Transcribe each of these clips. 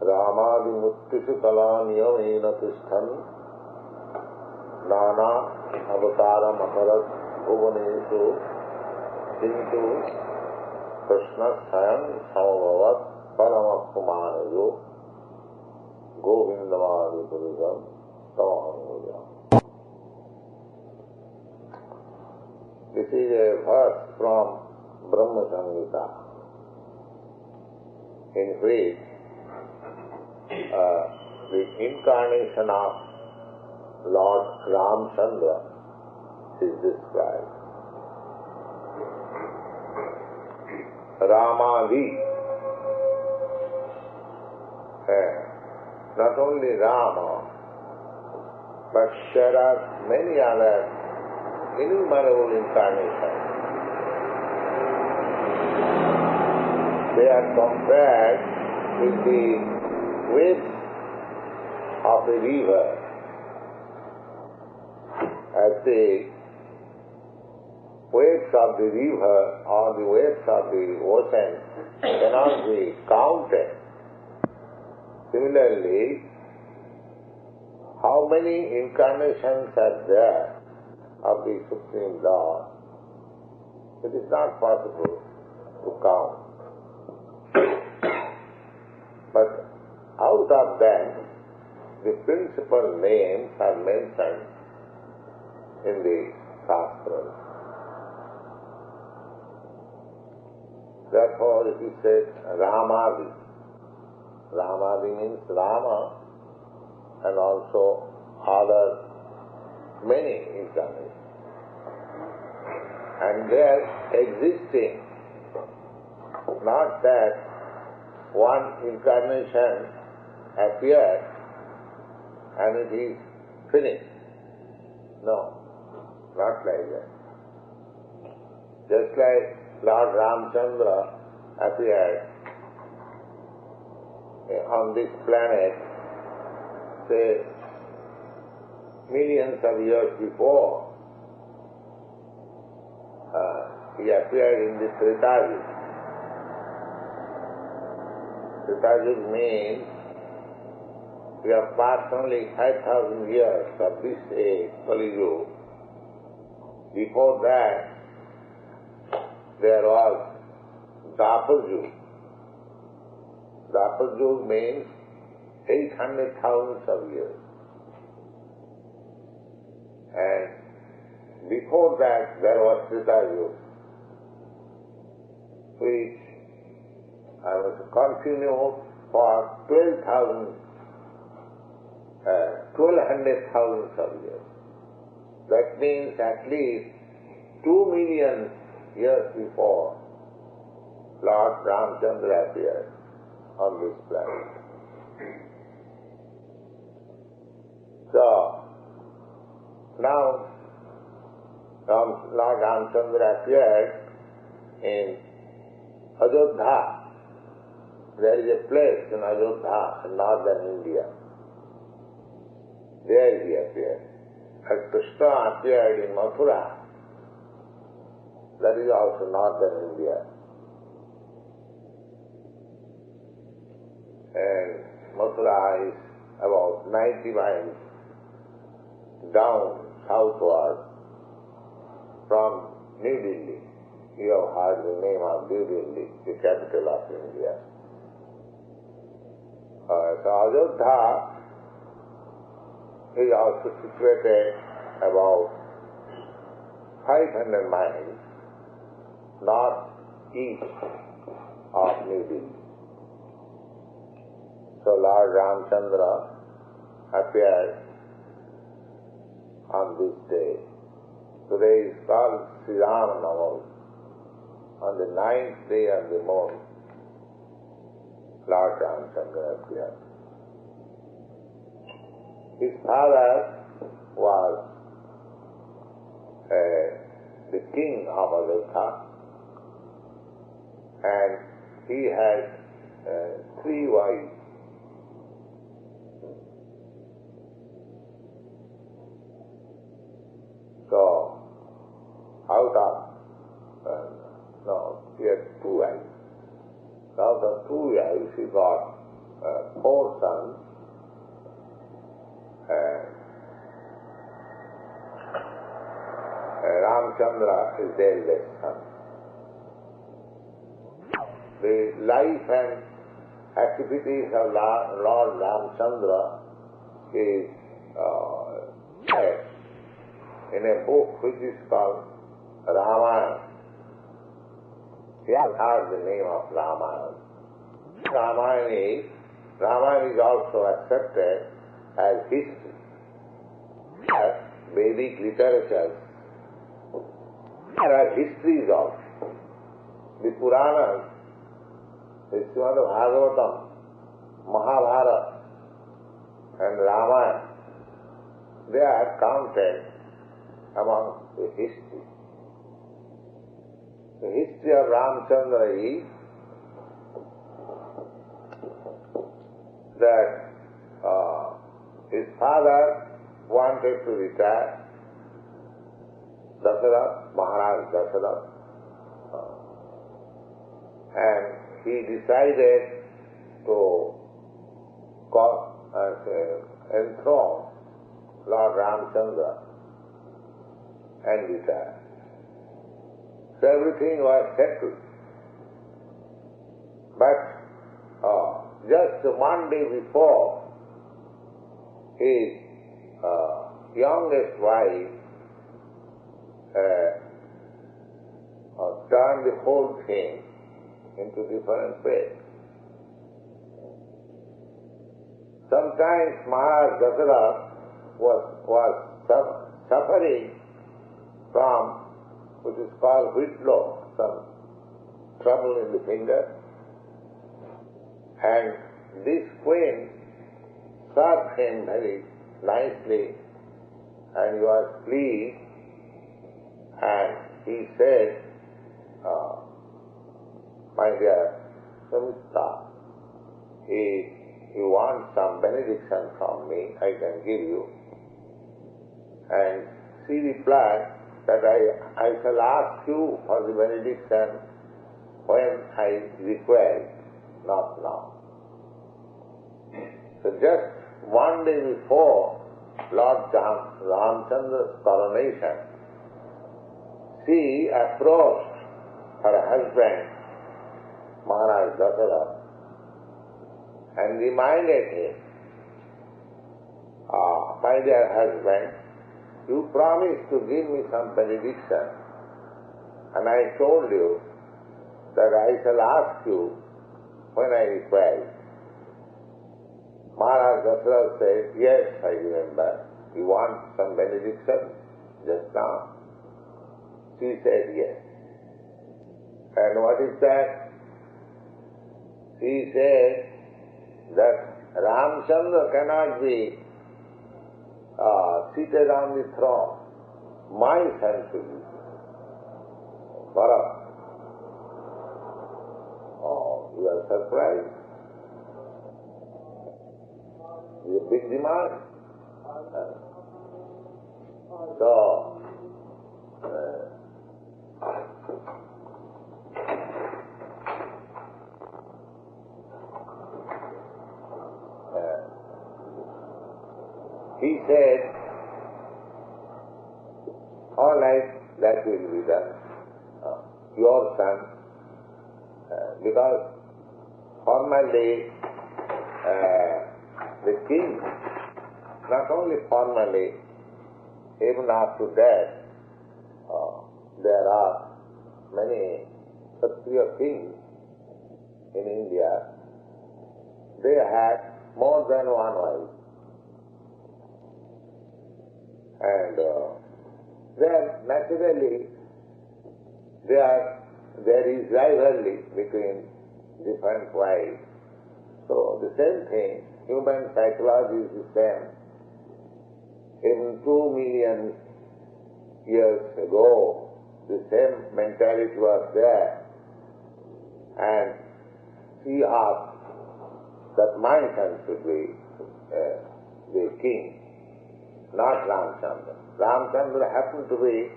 रामादिमुत्तिषु कलानियमेन तिष्ठन् नाना अवतारमकरत् भुवनेषु किन्तु कृष्ण स्वयं समभवत् परमपुमानयो गोविन्दमादिपुरुषं तमानुजा. This is a verse from Brahma Samhita, in which the incarnation of Lord Ramchandra is described. Ramadi, not only Rama, but there are many other innumerable incarnations. They are compared with the waves of a river. As the waves of the river or the waves of the ocean cannot be counted. Similarly, how many incarnations are there of the Supreme Lord? It is not possible to count. But out of them, the principal names are mentioned in the Shastras. Therefore it is said Ramadi. Ramadi means Rama and also other many incarnations. And they are existing, not that one incarnation appears and it is finished. No, not like that. Just like Lord Ramchandra appeared on this planet, say, millions of years before, he appeared in the Treta Yuga. Treta Yuga means we have passed only 5,000 years of this age, Kali Yuga. Before that, there was Dwapar Yuga. Dwapar Yuga means 800,000 of years. And before that, there was Treta Yuga, which was continued for 12,000 of years. That means at least 2 million years before Lord Ramchandra appeared on this planet. So, now Lord Ramchandra appeared in Ajodha. There is a place in Ajodha, in northern India. There he appeared. And Krishna appeared in Mathura. That is also northern India. And Mathura is about 90 miles down southward from New Delhi. You have heard the name of New Delhi, the capital of India. So Ajodha is also situated about 500 miles northeast of New Delhi. So Lord Ramchandra appeared on this day. Today is called Sri Ram Navami. On the 9th day of the month, Lord Ramchandra appeared. His father was the king of Ajodha, and he had 3 wives. So, out of, he had 2 wives. Out of 2 wives, he got four sons, Ramchandra is the eldest son. The life and activities of Lord Ramchandra is said in a book which is called Ramayana. You have heard the name of Ramayana. Ramayana is also accepted as history. As Vedic literature, there are histories also. The Puranas, the Srimad Bhagavatam, Mahabharata and Ramayana, they are counted among the history. The history of Ramchandra is that his father wanted to retire, Maharaj Dasarath, and he decided to enthrone Lord Ramchandra and retire. So everything was settled. But just one day before, his youngest wife turned the whole thing into different ways. Sometimes Maharaj Dasarath was suffering from which is called whitlow, some trouble in the finger, and this queen served him very nicely, and he was pleased, and he said, my dear Sumitra, if you want some benediction from me, I can give you. And she replied that I shall ask you for the benediction when I request, not now. So just one day before Lord Ramchandra's coronation, she approached her husband, Maharaj Dasarath, and reminded him, my dear husband, you promised to give me some benediction, and I told you that I shall ask you when I request. Maharaj Dasarath said, yes, I remember. You want some benediction just now? She said, yes. And what is that? She said that Ramchandra cannot be seated on the throne. My son should be. Bharat. Oh, you are surprised? It's a big demand. So, he said, all right, that will be done. Your son, because formally the king, not only formally, even after that, there are many Kshatriya kings in India. They had more than one wife. And naturally, there is rivalry between different wives. So the same thing, human psychology is the same. Even 2 million years ago, the same mentality was there. And he asked that my son should be the king, not Ramchandra. Ramchandra happened to be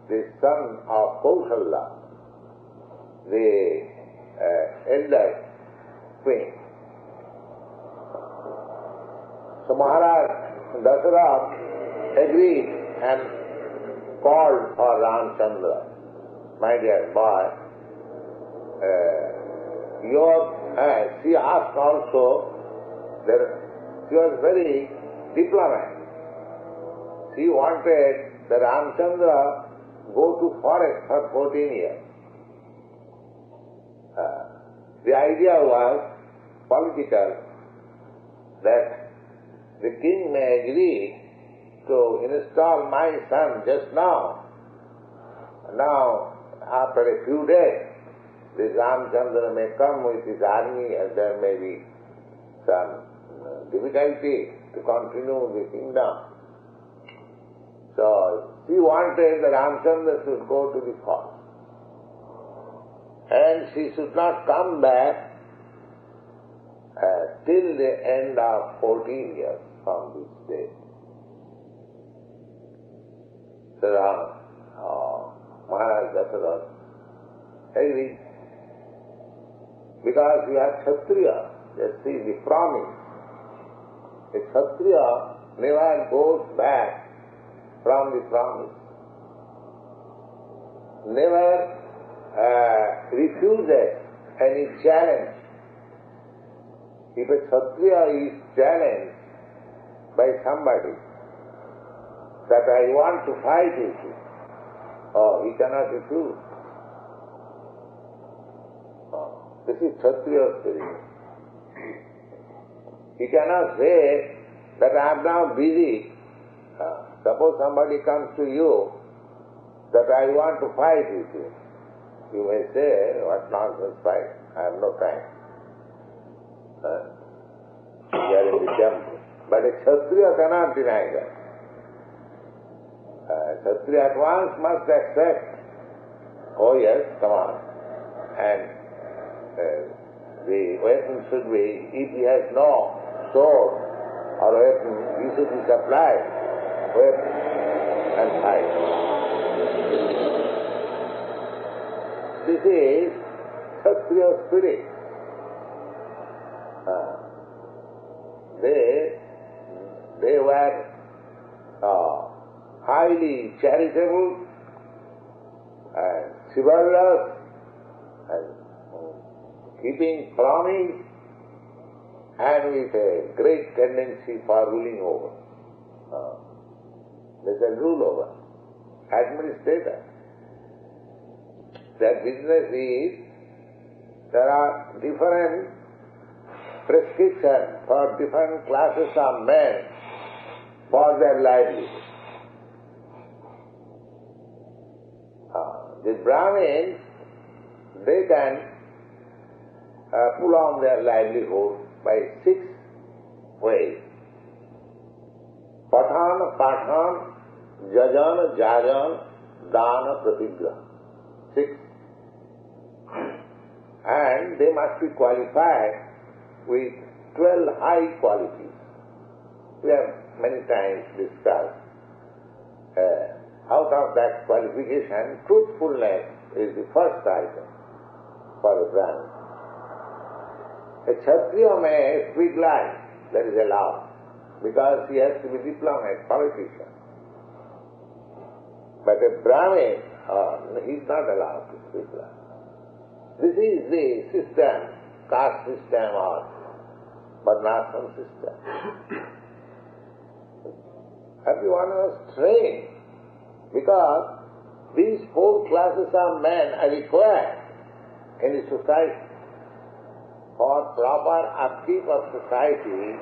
the son of Kaushalya, the elder queen. So Maharaj Dasarath agreed and called for Ramchandra. My dear boy, she asked also, she was very diplomatic. She wanted the Ramchandra go to forest for 14 years. The idea was political, that the king may agree to install my son just now. Now, after a few days, this Ramchandra may come with his army and there may be some difficulty to continue the kingdom. So, she wanted that Ramchandra should go to the forest. And she should not come back till the end of 14 years from this day. So Maharaj Dasarath agreed. Because we are Kshatriya, just see the promise. A Kshatriya never goes back from the promise. Never refuses any challenge. If a Kshatriya is challenged by somebody that I want to fight with you, he cannot refuse. This is Kshatriya spirit. He cannot say that I am now busy. Suppose somebody comes to you that I want to fight with you. You may say, what nonsense fight, I have no time. We are in the temple. But a Kshatriya cannot deny that. Kshatriya at once must accept, oh yes, come on. And the weapon should be, if he has no sword or weapon, he should be supplied weapon and fight. This is Kshatriya spirit. They were highly charitable and chivalrous and keeping promise and with a great tendency for ruling over. They can rule over. Administrator. Their business is, there are different prescriptions for different classes of men for their livelihood. The Brahmins, they can pull on their livelihood by 6 ways. Pathan, Pathan, Jajan, Jajan, Dana, Pratigraha. 6. And they must be qualified with 12 high qualities. We have many times discussed. Out of that qualification, truthfulness is the first item for a Brahmin. A Kshatriya may speak lies, that is allowed, because he has to be diplomat, politician. But a Brahmin, he is not allowed to speak lies. This is the system, caste system or varnashram system. Everyone was trained because these 4 classes of men are required in the society. For proper upkeep of society,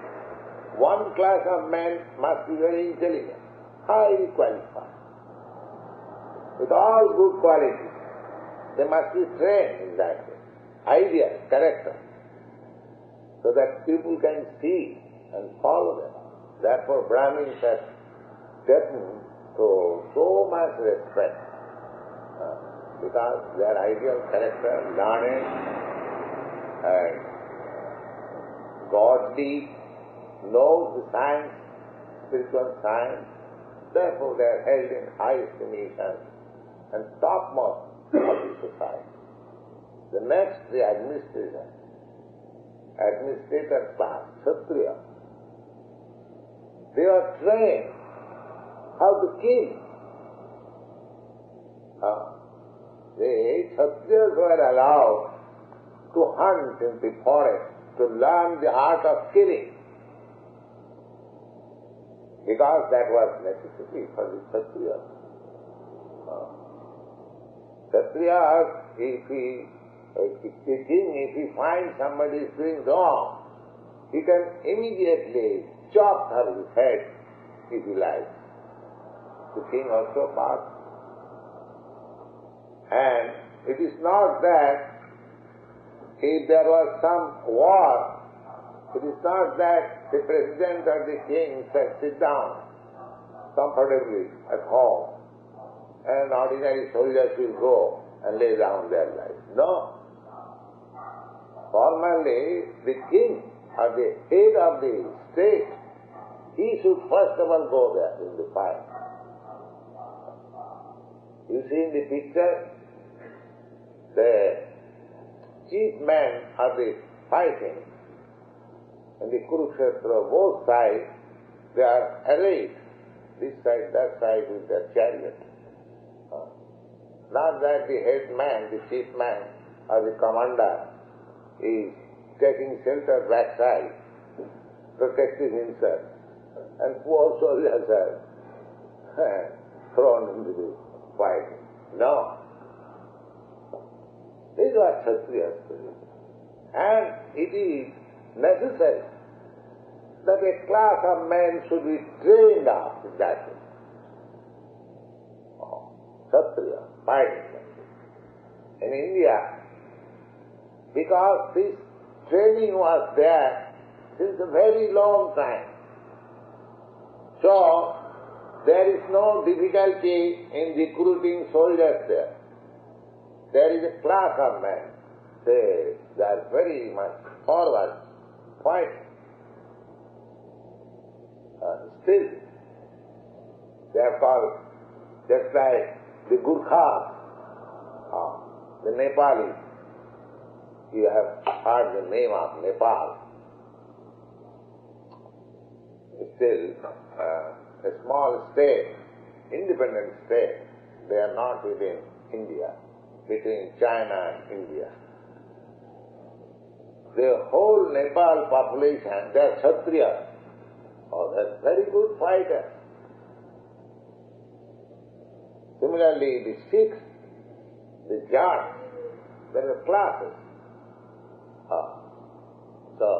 one class of men must be very intelligent, highly qualified, with all good qualities. They must be trained in that way. Ideal, character, so that people can see and follow them. Therefore, Brahmins are gotten to so much respect because their ideal character, learned and godly, knows the science, spiritual science. Therefore, they are held in high estimation and topmost of the society. The next, the administrator class, Kshatriya. They were trained how to kill. The Kshatriyas were allowed to hunt in the forest, to learn the art of killing, because that was necessary for the Kshatriyas. Kshatriyas, if he finds somebody is doing wrong, he can immediately chop her head if he likes. The king also passed. And it is not that if there was some war, it is not that the president or the king said, sit down comfortably at home and ordinary soldiers will go and lay down their lives. No. Formally, the king or the head of the state, he should first of all go there in the fight. You see in the picture, the chief men of the fighting in the Kurukshetra, both sides, they are arrayed, this side, that side with their chariot. Not that the head man, the chief man, or the commander is taking shelter backside, protecting himself, and poor soldiers are thrown into the fight. No. These are Kshatriyas. And it is necessary that a class of men should be trained up in that way. Kshatriya, fighting. In India, because this training was there since a very long time, so there is no difficulty in recruiting soldiers there. There is a class of men, they are very much forward, fighting. Still, they are called just like the Gurkhas, the Nepalis. You have heard the name of Nepal. Still, a small state, independent state, they are not within India, between China and India. The whole Nepal population, they are Kshatriyas. Oh, they are very good fighters. Similarly, the Sikhs, the Jats, there are classes. So,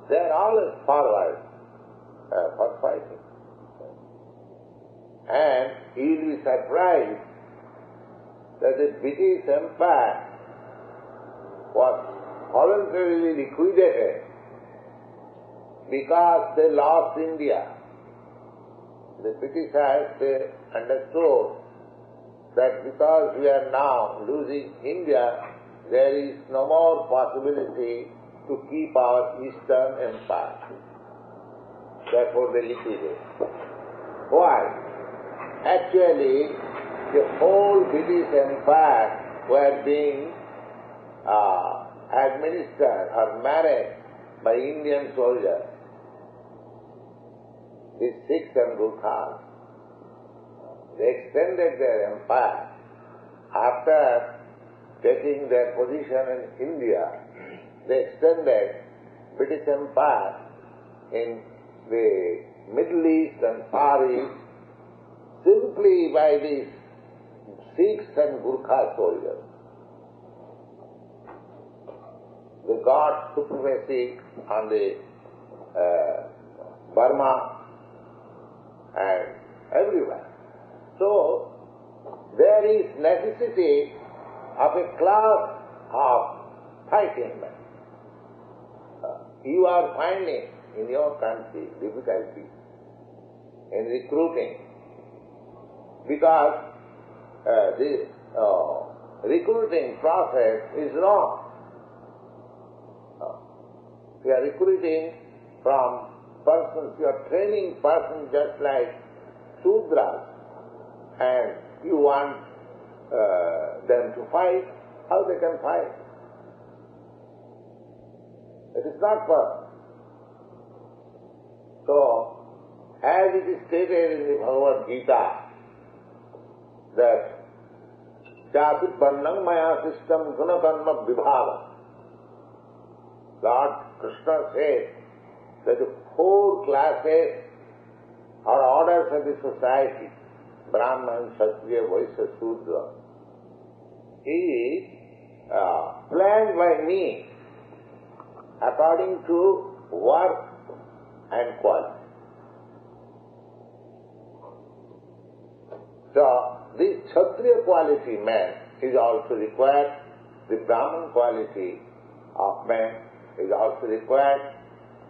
they are always forward for fighting. And you will be surprised that the British Empire was voluntarily liquidated because they lost India. The Britishers, they understood that because we are now losing India, there is no more possibility to keep our Eastern Empire. Therefore they liquidated. Why? Actually, the whole British Empire were being administered or managed by Indian soldiers. These Sikhs and Gurkhas, they extended their empire. After taking their position in India, they extended British Empire in the Middle East and Far East simply by these Sikhs and Gurkha soldiers. They got supremacy on the Burma and everywhere. So, there is necessity of a class of fighting men. You are finding in your country difficulty in recruiting because the recruiting process is wrong. You are recruiting from persons, you are training persons just like Sudras, and you want them to fight. How they can fight? It is not possible. So, As it is stated in the Bhagavad Gita, that Chapit Varnam Maya System Gunakarma Vibhava. Lord Krishna says that the four classes or orders of the society, Brahman, Kshatriya, Vaishya, Shudra, is planned by me according to work and quality. So, this Kshatriya quality man is also required, the Brahman quality of man is also required,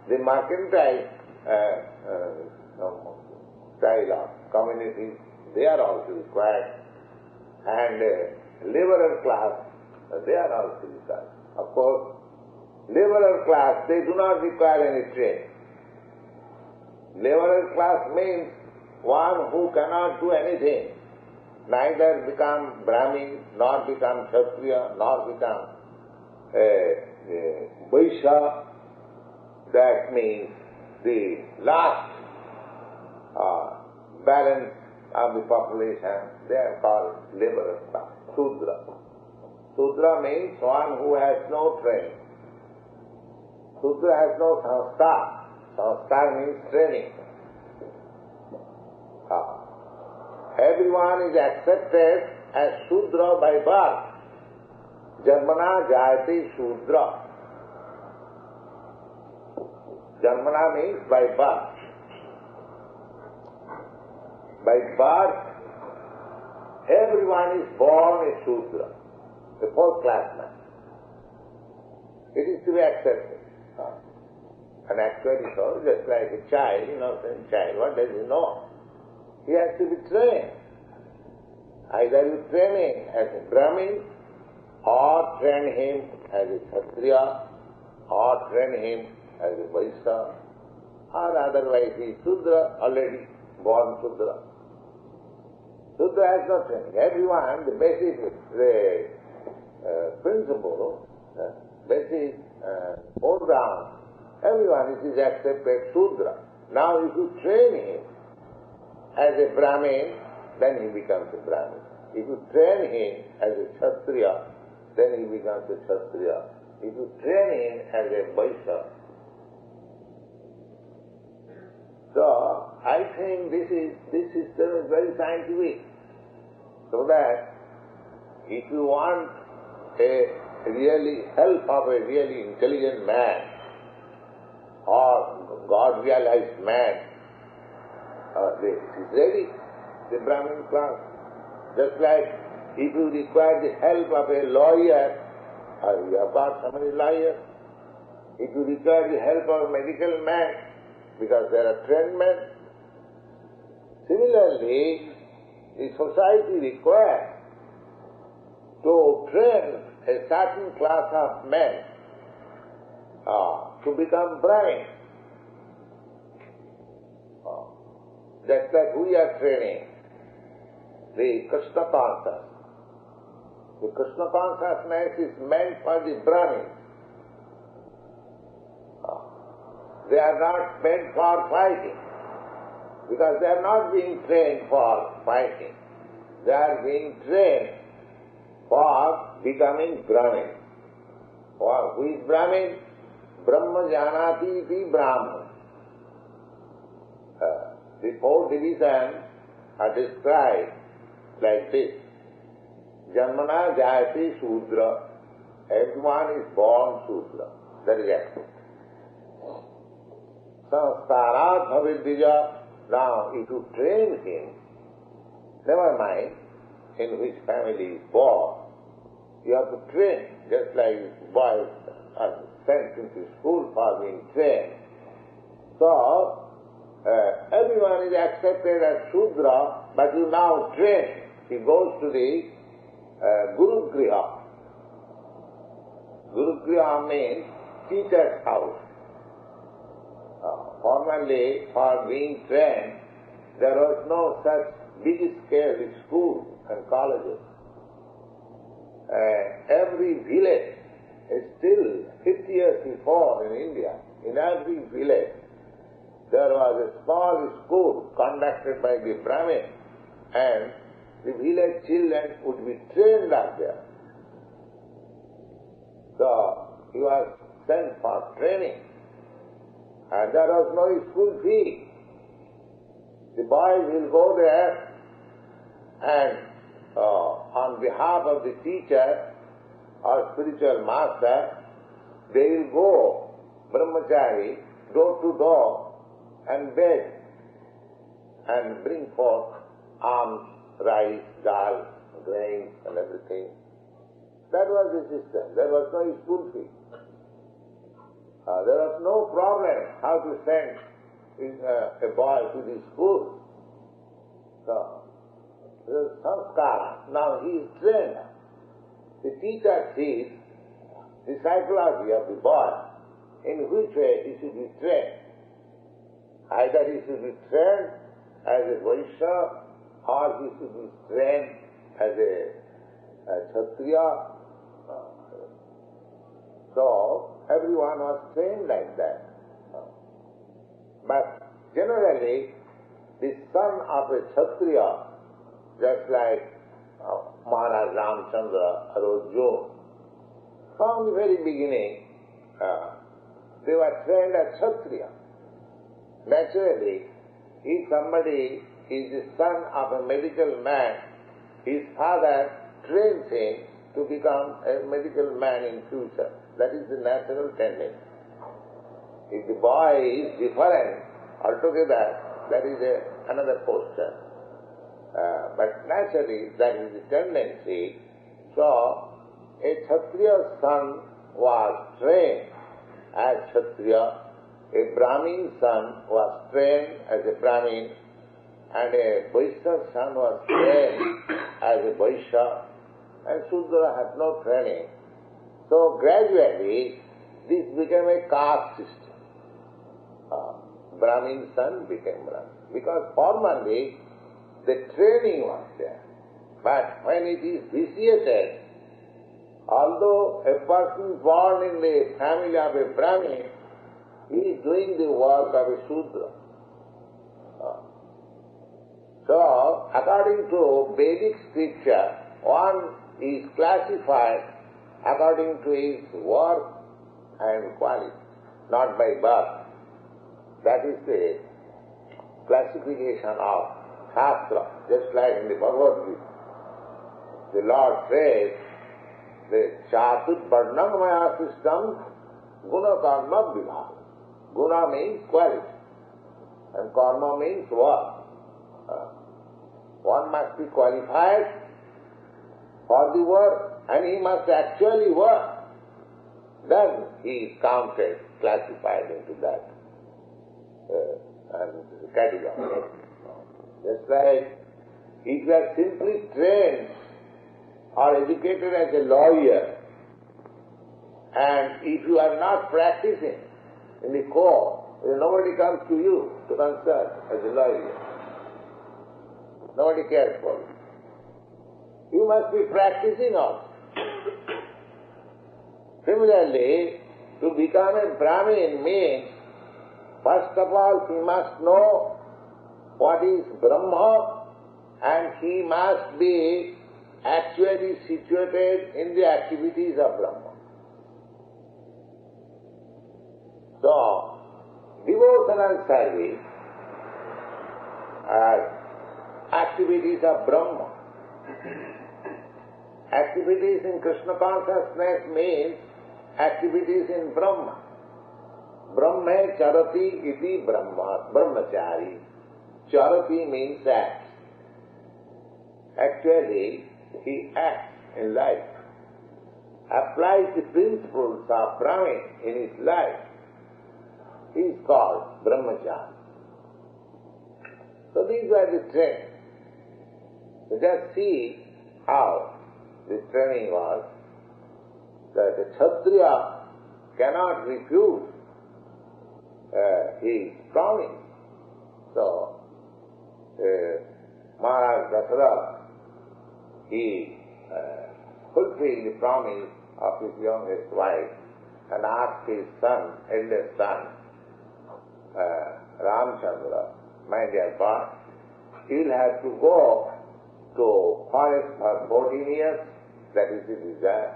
the mercantile style of community, they are also required, and laborer class, they are also required. Of course, laborer class, they do not require any training. Laborer class means one who cannot do anything, neither become Brahmin, nor become Kshatriya, nor become Vaishya. That means the last balance of the population, they are called laborer class, Shudra. Shudra means one who has no training. Shudra has no sanskar. Sanskar means training. Everyone is accepted as Shudra by birth. Janmana jayati Shudra. Janmana means by birth. By birth, everyone is born a Shudra, a fourth class man. It is to be accepted. And actually so, just like a child, innocent child, what does he know? He has to be trained. Either you train him as a Brahmin, or train him as a Kshatriya, or train him as a Vaishya, or otherwise he is Shudra, already born Shudra. Shudra has no training. Everyone, the basic principle, basic foreground, everyone is accepted Shudra. Now if you train him as a Brahmin, then he becomes a Brahmin. If you train him as a Kshatriya, then he becomes a Kshatriya. If you train him as a Vaishya. So, I think this system is very scientific. So that if you want a really help of a really intelligent man or God-realized man, this is ready, the Brahmin class. Just like if you require the help of a lawyer, you have got so many lawyers. If you require the help of a medical man, because there are trained men. Similarly, the society requires to train a certain class of men to become Brahmin. Just like we are training the Krishna consciousness. The Krishna consciousness is meant for the Brahmins. They are not meant for fighting, because they are not being trained for fighting. They are being trained for becoming Brahmin. Who is Brahmin? Brahma janati iti Brahman. The four divisions are described like this. Janmana jayati Shudra. Everyone is born Shudra. That is it. Sanskarat bhavidvija. Now, if you train him, never mind in which family he is born, you have to train, just like boys are sent into school for being trained. So, everyone is accepted as Shudra, but you now train. He goes to the Guru Griha. Guru Griha means teacher's house. Formerly, for being trained, there was no such big scale schools and colleges. Every village, still 50 years before in India, in every village, there was a small school conducted by the Brahmin, and the village children would be trained up there. So he was sent for training, and there was no school fee. The boys will go there, and on behalf of the teacher or spiritual master, they will go, brahmachari, door to door, and beg, and bring forth alms, rice, dal, grains, and everything. That was the system. There was no school fee. There was no problem how to send a boy to the school. So, the sanskara, now he is trained. The teacher sees the psychology of the boy, in which way he should be trained. Either he should be trained as a Vaishya, or he should be trained as a Kshatriya. So, everyone was trained like that. But generally, the son of a Kshatriya, just like Maharaj Ramchandra or Arjuna, from the very beginning, they were trained as Kshatriya. Naturally, if somebody is the son of a medical man, his father trains him to become a medical man in future. That is the natural tendency. If the boy is different altogether, that is another question. But naturally, that is the tendency. So, a Kshatriya son was trained as Kshatriya, a Brahmin son was trained as a Brahmin, and a Vaishya son was trained as a Vaishya, and Shudra had no training. So gradually, this became a caste system. Brahmin son became Brahmin. Because formerly, the training was there. But when it is vitiated, although a person born in the family of a Brahmin, he is doing the work of a Shudra. So, according to Vedic scripture, one is classified according to his work and quality, not by birth. That is the classification of Shastra, just like in the Bhagavad Gita. The Lord says, the Chatur Varnamaya system, Guna Karma Vibhaga. Guna means quality, and Karma means work. One must be qualified for the work, and he must actually work. Then he is counted, classified into that and category. Just like if you are simply trained or educated as a lawyer, and if you are not practicing in the court, nobody comes to you to consult as a lawyer. Nobody cares for you. You must be practicing also. Similarly, to become a Brahmin means, first of all, he must know what is Brahma, and he must be actually situated in the activities of Brahma. So, devotional service are activities of Brahma. Activities in Krishna consciousness means activities in Brahma. Brahma charati iti Brahma, brahmachari. Charati means acts. Actually, he acts in life, applies the principles of Brahman in his life. He is called brahmachari. So these were the trends. So just see how the training was, that a Kshatriya cannot refuse his promise. So, Maharaj Dasharatha, he fulfilled the promise of his youngest wife and asked his son, eldest son, Ramchandra, my dear God, you'll have to go to forest for 14 years. That is the desire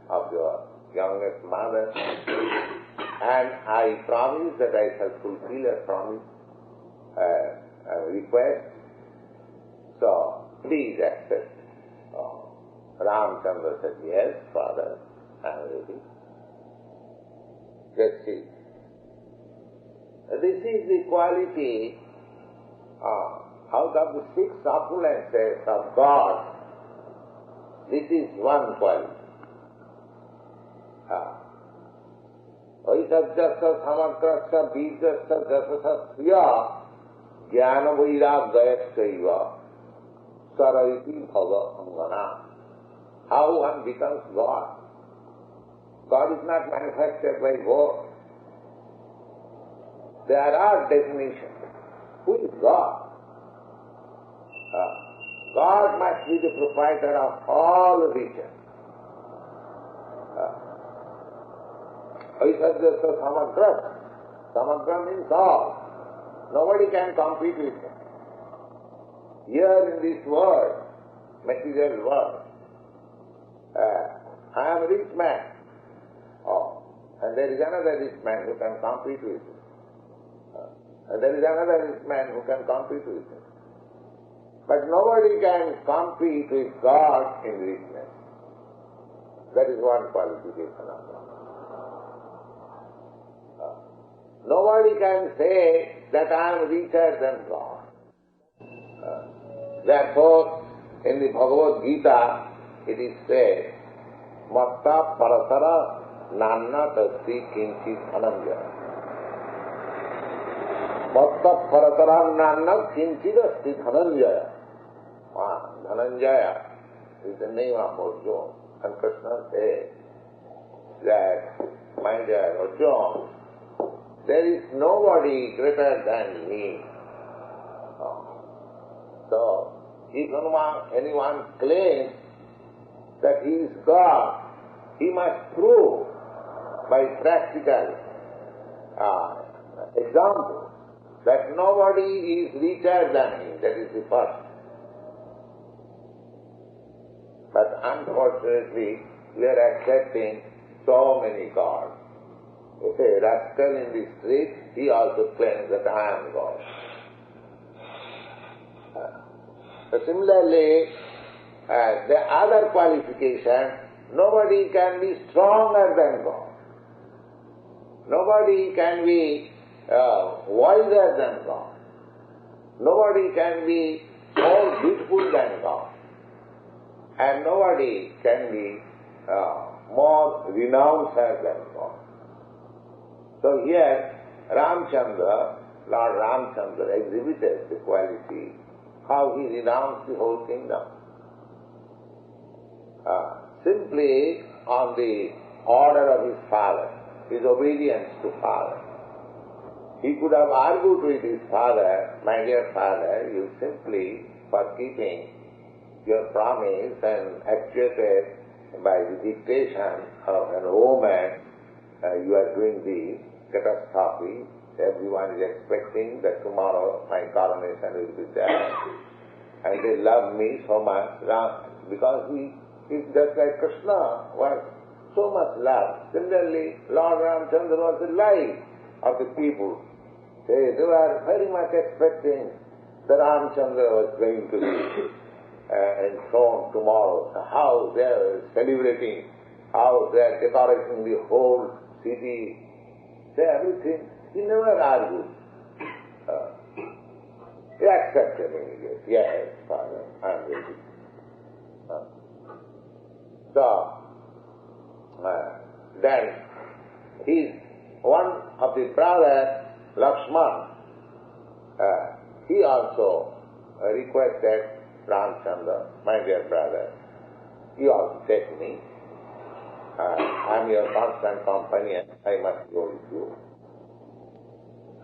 of your youngest mother. And I promise that I shall fulfill a promise, a request. So, please accept. Ramchandra said, yes, Father, I am ready. Let's see. This is the quality out of the 6 opulences of God. This is one quality. Vaisajyasya samakrasya bijasya jasasya sriya jnana vairagyasyaiva saraiti bhava angana. How one becomes God? God is not manufactured by words. There are definitions. Who is God? God must be the proprietor of all regions. Vaisajyasya samakrasya. Samagra means all. Nobody can compete with him. Here in this world, material world, I am a rich man. And there is another rich man who can compete with him. And there is another rich man who can compete with him. But nobody can compete with God in richness. That is one qualification of God. Nobody can say that I am richer than God. Therefore, in the Bhagavad Gita, it is said, Matta parasara nanna tasti kinchit dhananjaya. Matta parasara nanna kinchit asti dhananjaya. Dhananjaya is the name of Arjuna. And Krishna says that, my dear Arjuna, there is nobody greater than me. So, if anyone claims that he is God, he must prove by practical example that nobody is richer than him. That is the first. But unfortunately, we are accepting so many gods. If a rascal in the street, he also claims that I am God. Similarly, the other qualification, nobody can be stronger than God. Nobody can be wiser than God. Nobody can be more beautiful than God. And nobody can be more renounced than God. So here, Ramchandra, Lord Ramchandra exhibited the quality how he renounced the whole kingdom. Simply on the order of his father, his obedience to father. He could have argued with his father, my dear father, you simply, for keeping your promise and actuated by the dictation of an woman, you are doing the catastrophe. Everyone is expecting that tomorrow my coronation will be there. And they love me so much because he is just like Krishna was so much loved. Similarly, Lord Ramchandra was the life of the people. They were very much expecting that Ramchandra was going to be enthroned tomorrow. How they are celebrating, how they are decorating the whole city, everything. He never argued. He accepted immediately. Yes, Father, I am ready. So, then one of the brothers, Lakshman, he also requested Ramchandra, my dear brother, you also take me. I am your constant companion, I must go with you.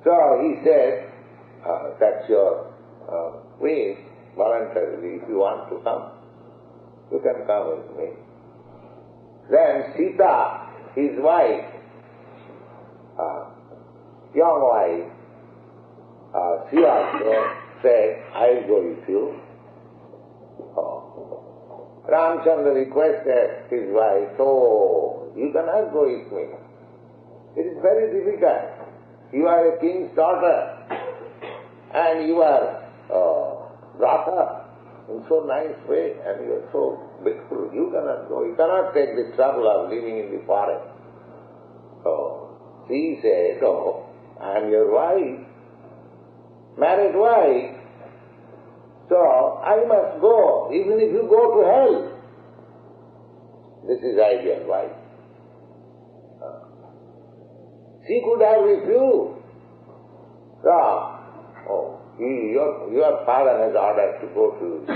So he said, that's your wish, voluntarily, if you want to come, you can come with me. Then Sita, his wife, young wife, She also said, I'll go with you. Ramchandra requested his wife, so you cannot go with me. It is very difficult. You are a king's daughter and you are brought up in so nice way and you are so beautiful. You cannot go. You cannot take the trouble of living in the forest. So she said, oh, I am your wife, married wife, so I must go, even if you go to hell. This is ideal wife. She could have refused. Your father has ordered to go to the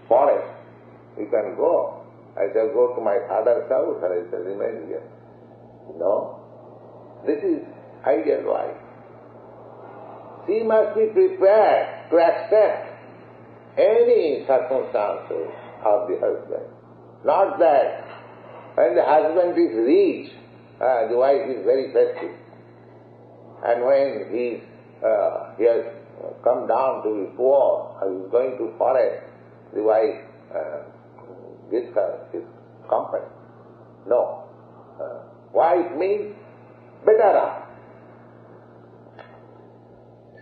forest. You can go. I shall go to my father's house and I shall remain here. No. This is ideal wife. She must be prepared to accept any circumstances of the husband. Not that when the husband is rich, the wife is very festive. And when he has come down to be poor, or is going to forest, the wife gives her his company. No. Wife means better off.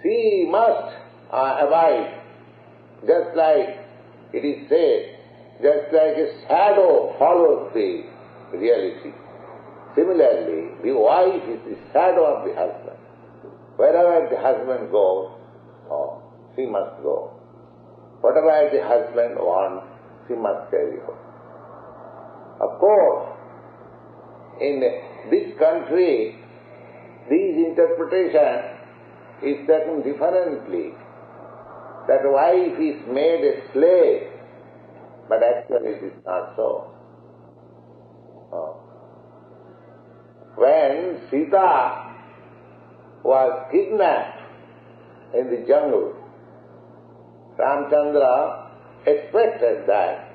She must abide, just like it is said, just like a shadow follows the reality. Similarly, the wife is the shadow of the husband. Wherever the husband goes, she must go. Whatever the husband wants, she must carry out. Of course, in this country, this interpretation is taken differently. That wife is made a slave, but actually it is not so. When Sita was kidnapped in the jungle, Ramchandra expected that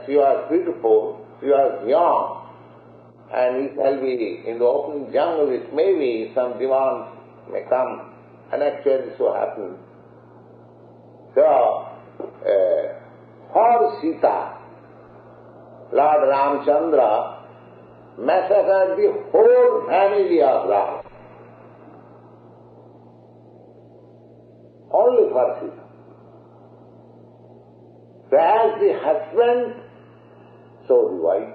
she was beautiful, she was young, and he shall be in the open jungle, it may be some demons may come, and actually so happened. So, for Sita, Lord Ramchandra massacred the whole family of Ram. Only for Sita. So as the husband, so the wife.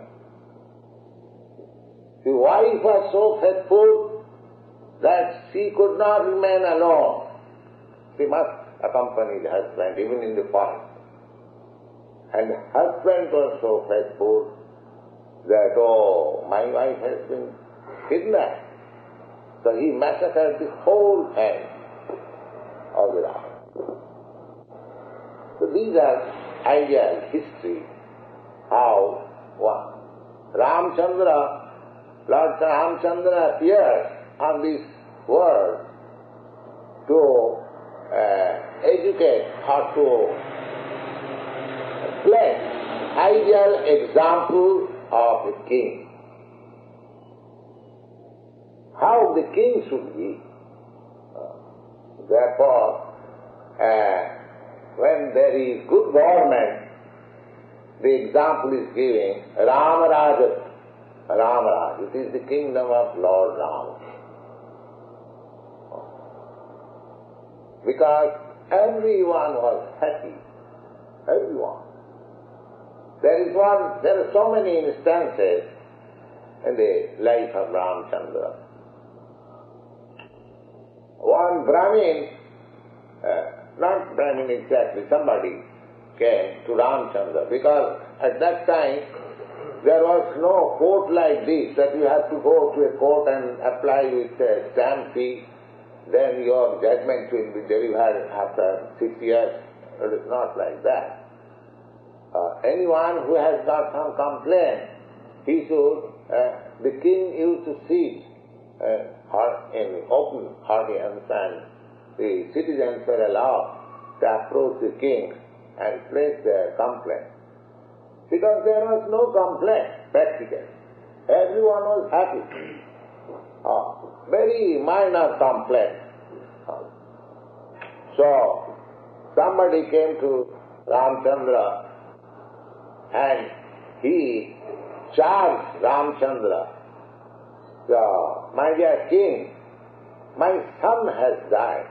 The wife was so faithful that she could not remain alone. She must accompany the husband even in the forest. And the husband was so faithful that, my wife has been kidnapped. So he massacred the whole family of the Ram. So these are ideal history how Lord Ramchandra appeared on this world to educate or to place ideal example of a king. How the king should be. Therefore, when there is good government, the example is giving Ramaraj. It is the kingdom of Lord Ram. Because everyone was happy. Everyone. There are so many instances in the life of Ramchandra. One Brahmin, not Brahmin exactly, somebody came to Ramchandra because at that time there was no court like this that you have to go to a court and apply with a stamp fee, then your judgment will be delivered after 6 years. It is not like that. Anyone who has got some complaint, he should, the king used to sit in open audience and the citizens were allowed to approach the king and place their complaint. Because there was no complaint, practically. Everyone was happy. Very minor complaint. So, somebody came to Ramchandra and he charged Ramchandra, so, my dear king, my son has died.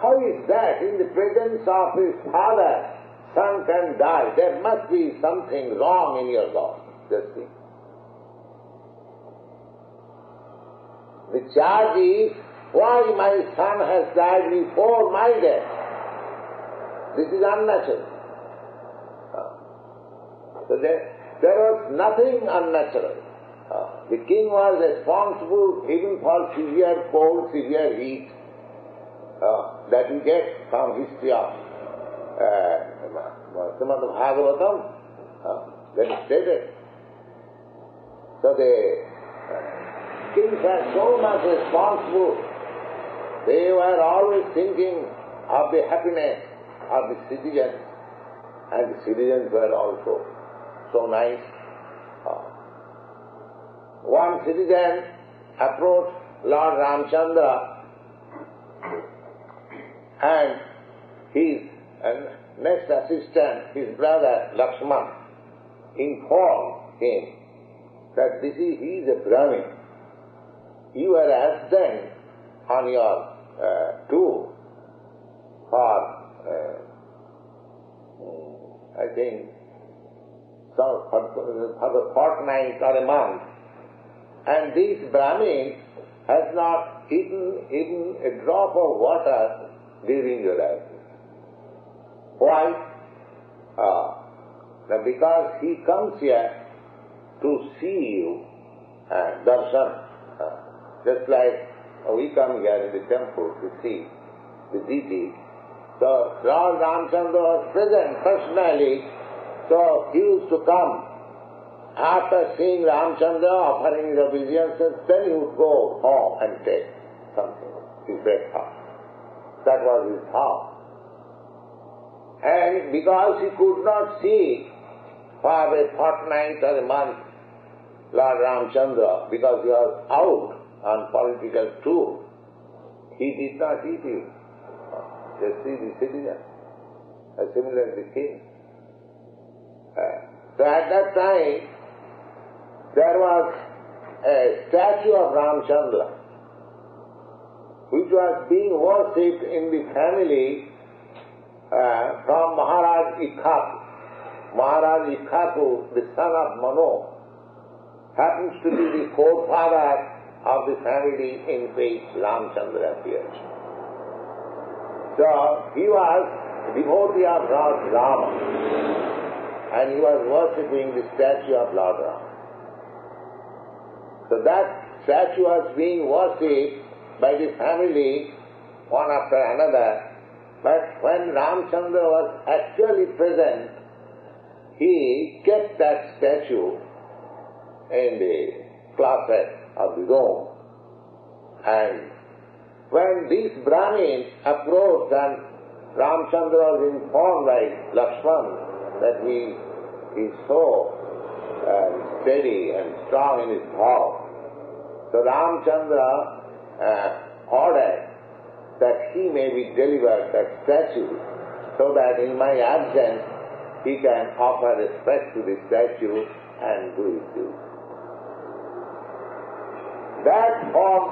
How is that? In the presence of his father, son can die. There must be something wrong in your God. Just think. The charge is, why my son has died before my death? This is unnatural. So there was nothing unnatural. The king was responsible even for severe cold, severe heat that we get from history of Srimad Bhagavatam, that is stated. So the kings were so much responsible. They were always thinking of the happiness of the citizens, and the citizens were also so nice. One citizen approached Lord Ramchandra and his next assistant, his brother Lakshman, informed him that he is a Brahmin. You are resident on your tour for, I think, for the fortnight or a month. And this Brahmin has not eaten even a drop of water during your absence. Why? Because he comes here to see you, darshan, just like we come here in the temple to see the deity. So Lord Ramchandra was present personally, so he used to come. After seeing Ramchandra offering his obeisances, then he would go home and take something, his breakfast. That was his house. And because he could not see for a fortnight or a month Lord Ramchandra, because he was out on political tour, he did not eat him. Just see the citizen, similar to the king. So at that time, there was a statue of Ramchandra which was being worshipped in the family from Maharaj Ikhaku. Maharaj Ikhaku, the son of Mano, happens to be the forefather of the family in which Ramchandra appears. So he was a devotee of Lord Rama and he was worshipping the statue of Lord Rama. So that statue was being worshipped by the family one after another, but when Ramchandra was actually present, he kept that statue in the closet of the room. And when this Brahmin approached and Ramchandra was informed by Lakshman that he is so steady and strong in his vow, so Ramchandra ordered that he may be delivered that statue so that in my absence he can offer respect to the statue and do his duty. That form,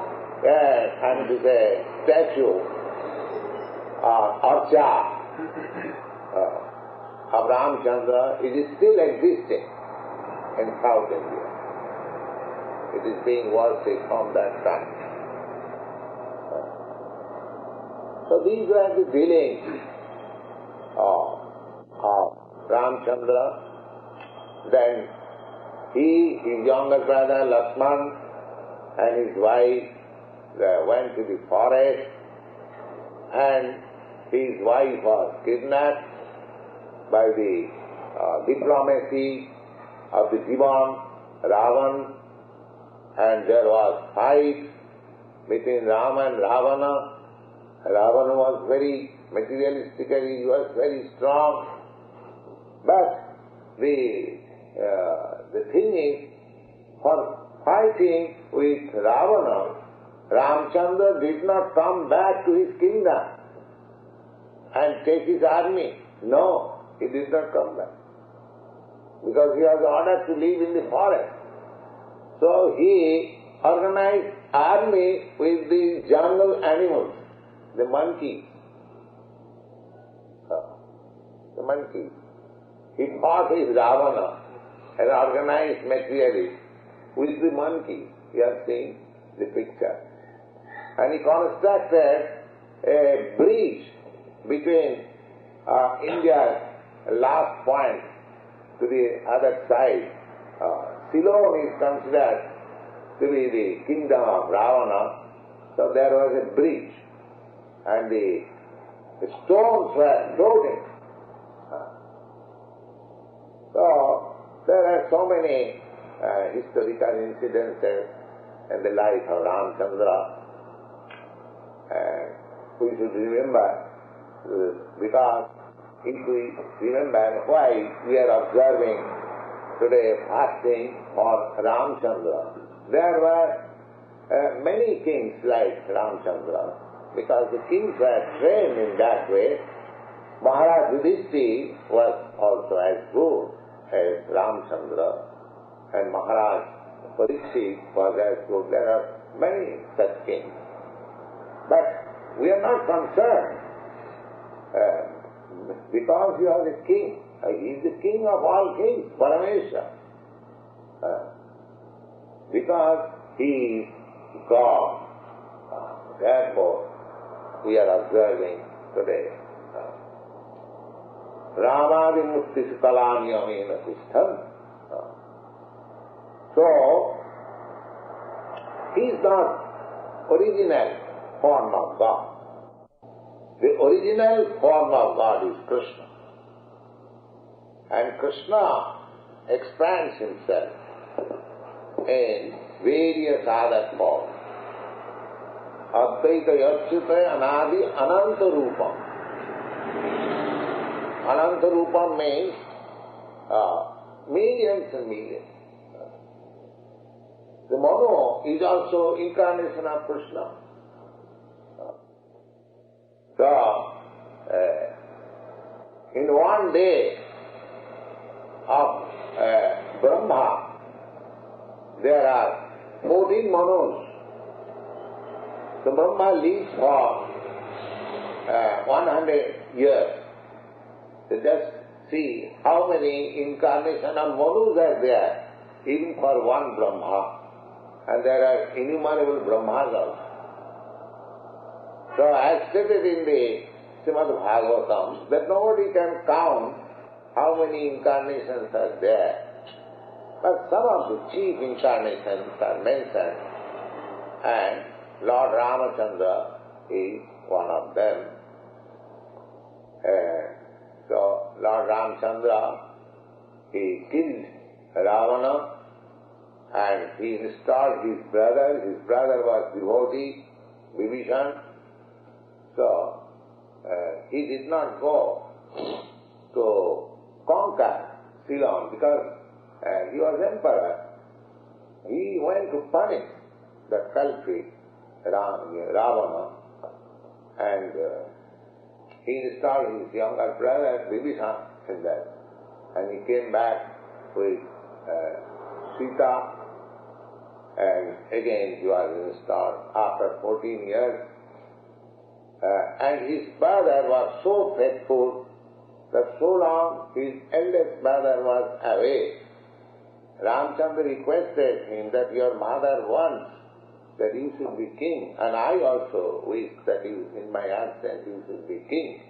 and it is a statue, Archa of Ramchandra, it is still existing in South India. It is being worshipped from that time. So these were the dealings of Ramchandra. Then he, his younger brother Lakshman and his wife went to the forest, and his wife was kidnapped by the diplomacy of the Divan, Ravan, and there was fight between Rama and Ravana. Ravana was very materialistically, he was very strong, but the thing is, for fighting with Ravana, Ramchandra did not come back to his kingdom. and take his army. No, he did not come back. Because he was ordered to live in the forest. So he organized army with the jungle animals, the monkeys. The monkeys. He fought with Ravana and organized materially with the monkey. You have seen the picture. And he constructed a bridge between India's last point to the other side. Ceylon is considered to be the kingdom of Ravana. So there was a bridge and the stones were floating. So there are so many historical incidences in the life of Ramchandra. And we should remember, because if we remember why we are observing today fasting for Ramchandra, there were many kings like Ramchandra, because the kings were trained in that way. Maharaj Yudhishthira was also as good as Ramchandra, and Maharaj Parikshit was as good. There are many such kings. But we are not concerned because he was a king. He is the king of all kings, Parameshwar. Because he is God. Therefore, we are observing today. Ramadi Mukti Sukalamyamena Tishtham. So, he is not original form of God. The original form of God is Krishna. And Krishna expands himself in various other forms. Advaita Yachyuta Anadi Ananta Rupam. Ananta Rupam means millions and millions. The Mano is also incarnation of Krishna. So, in one day of Brahma, there are 14 Manos. The Brahma lives for 100 years. So just see how many incarnations of Manus are there, even for one Brahma. And there are innumerable Brahmas also. So as stated in the Srimad Bhagavatam, that nobody can count how many incarnations are there. But some of the chief incarnations are mentioned, and Lord Ramachandra is one of them. So Lord Ramchandra, he killed Ravana and he installed his brother. His brother was devotee, Vibhishan. So he did not go to conquer Ceylon because he was emperor. He went to punish the culprit Ravana, and he installed his younger brother Vibhishan in that, and he came back with Sita, and again he was installed after 14 years. And his brother was so faithful that so long his eldest brother was away, Ramchandra requested him that your mother wants that you should be king, and I also wish that you, in my absence, you should be king.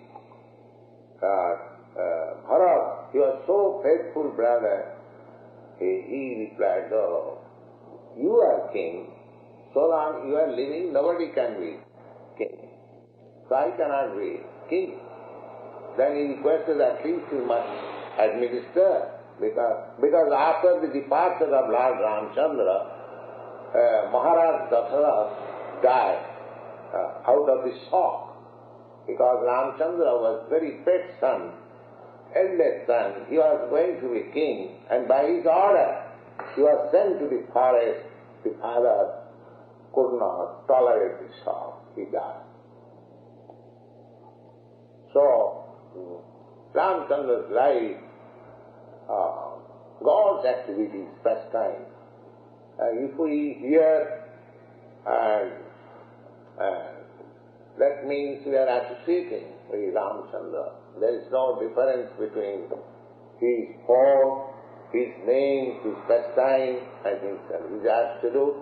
Bharat, your so faithful brother, he replied, oh, you are king, so long you are living, nobody can be king. So I cannot be king. Then he requested at least you must administer, because after the departure of Lord Ramchandra, Maharaj Dasaratha died out of the shock, because Ramchandra was very pet son, eldest son. He was going to be king, and by his order he was sent to the forest. The father could not tolerate the shock. He died. So, Ramchandra's life, God's activities, pastime. If we hear, that means we are associating with Ramchandra. There is no difference between his form, his name, his pastime, and his attribute.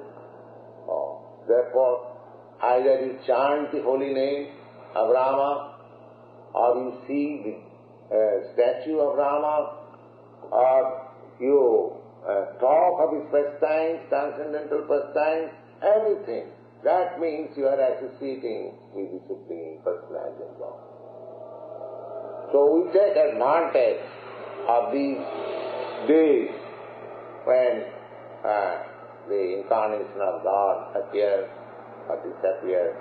Therefore, either you chant the holy name of Rama, or you see the statue of Rama, or you talk of his pastimes, transcendental pastimes, everything. That means you are associating with the Supreme Personality of God. So we take advantage of these days when the incarnation of God appears or disappears,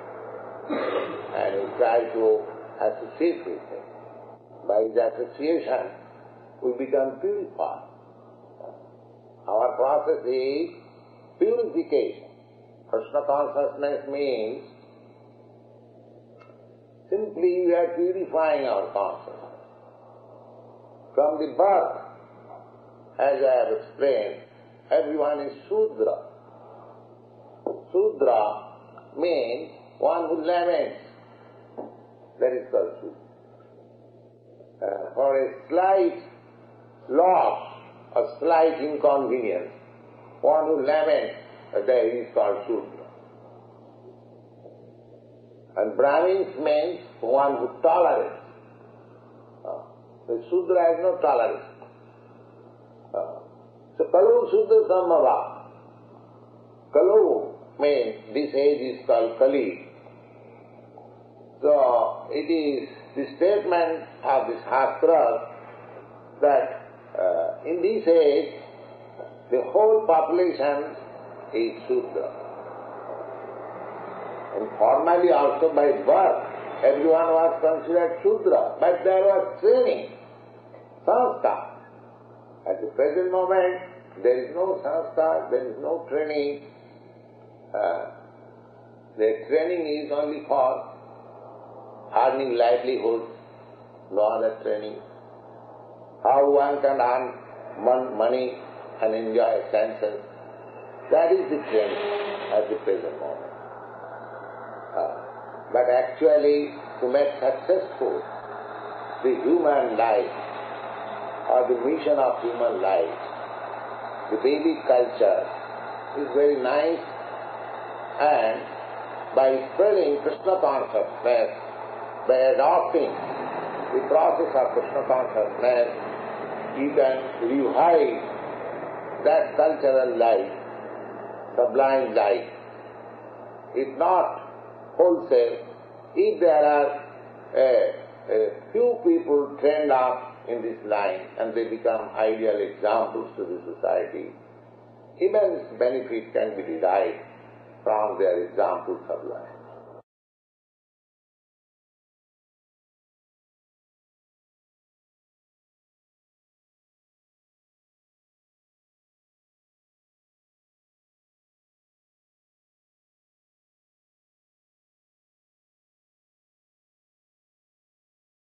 and we try to associate with him. By his association, we become purified. Our process is purification. Krishna consciousness means simply we are purifying our consciousness. From the birth, as I have explained, everyone is Shudra. Shudra means one who laments. That is called Shudra. For a slight loss, a slight inconvenience, one who laments, that is called Shudra. And Brahmins means one who tolerates. The Shudra has no tolerance. So Kalu Shudra Sammava. Kalu means this age is called Kali. So it is the statement of the Shastra that in this age the whole population is Shudra. And formally also by birth everyone was considered Shudra, but there was training, sanskar. At the present moment there is no sanskar, there is no training. The training is only for earning livelihood, no other training. How one can earn money and enjoy senses, that is the training at the present moment. But actually, to make successful the human life or the mission of human life, the Vedic culture is very nice, and by spreading Krishna consciousness, by adopting the process of Krishna consciousness, you can revive that cultural life, sublime life. If not wholesale, if there are a few people trained up in this line and they become ideal examples to the society, immense benefit can be derived from their examples of life.